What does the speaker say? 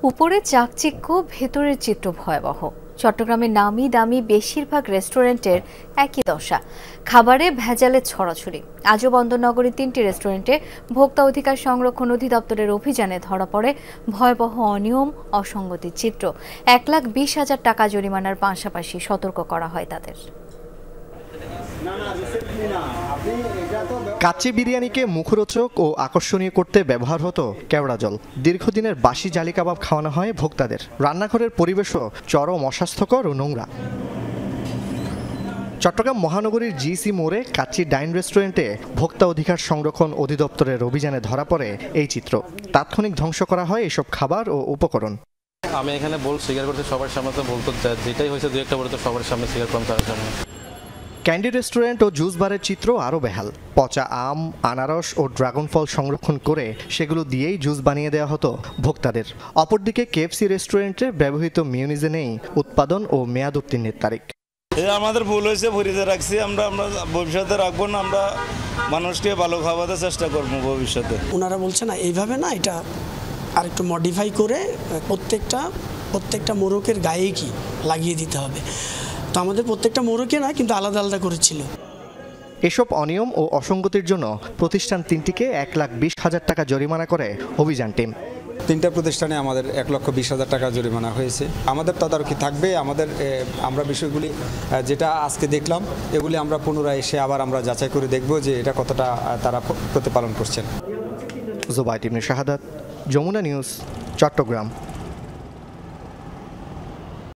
উপরে চাকচিক্য, ভেতরের চিত্র ভয়াবহ। চট্টগ্রামের নামি দামি বেশিরভাগ রেস্টুরেন্টের একই দশা, খাবারে ভেজালের ছড়াছড়ি। আজও বন্দরনগরীর 3টি রেস্টুরেন্টে ভোক্তা অধিকার সংরক্ষণ অধিদপ্তরের অভিযানে ধরা পড়ে ভয়াবহ অনিয়ম, অসঙ্গতির চিত্র। 1,20,000 টাকা জরিমানার পাশাপাশি সতর্ক করা হয় তাদের। কাচ্চি বিরিয়ানিকে মুখরোচক ও আকর্ষণীয় করতে ব্যবহার হতো কেওড়া জল। দীর্ঘদিনের বাসি জালি কাবাব খাওয়ানো হয় ভোক্তাদের। রান্নাঘরের পরিবেশও চরম অস্বাস্থ্যকর ও নোংরা। চট্টগ্রাম মহানগরীর জিসি মোড়ে কাচ্চি ডাইন রেস্টুরেন্টে ভোক্তা অধিকার সংরক্ষণ অধিদপ্তরের অভিযানে ধরা পড়ে এই চিত্র। তাৎক্ষণিক ধ্বংস করা হয় এসব খাবার ও উপকরণ। আমি এখানে স্বীকার করতে সবার সামনে তো বলতো, যেটাই হয়েছে দু একটা বলতো সবার সামনে স্বীকার করতাম তার সামনে। ক্যান্ডি রেস্টুরেন্ট ও জুস বারের চিত্র আরও বেহাল। পচা আম, আনারস ও ড্রাগন ফল সংরক্ষণ করে সেগুলো দিয়েই জুস বানিয়ে দেওয়া হতো ভোক্তাদের। অপরদিকে কেএফসি রেস্টুরেন্টে ব্যবহৃত মিউনিজে নেই উৎপাদন ও মেয়াদ উত্তীর্ণের তারিখ। আমাদের ভুল হয়েছে, ফ্রিজে রাখছি, আমরা ভবিষ্যতে রাখবো না। আমরা মানুষকে ভালো খাওয়াতে চেষ্টা করবো ভবিষ্যতে। ওনারা বলছে না এইভাবে না, এটা আর একটু মডিফাই করে প্রত্যেকটা মোড়কের গায়ে কি লাগিয়ে দিতে হবে। তো আমাদের প্রত্যেকটা মোড়কে না, কিন্তু আলাদা আলাদা করেছিল। এসব অনিয়ম ও অসঙ্গতির জন্য প্রতিষ্ঠান 3টিকে 1,20,000 টাকা জরিমানা করে অভিযান টিম। 3টা প্রতিষ্ঠানে আমাদের 1,20,000 টাকা জরিমানা হয়েছে। আমাদের তদারকি থাকবে। আমরা বিষয়গুলি যেটা আজকে দেখলাম, এগুলি আমরা পুনরায় এসে আবার আমরা যাচাই করে দেখব যে এটা কতটা তারা প্রতিপালন করছেন। জুবাইর ইবনে শাহাদাত, যমুনা নিউজ, চট্টগ্রাম।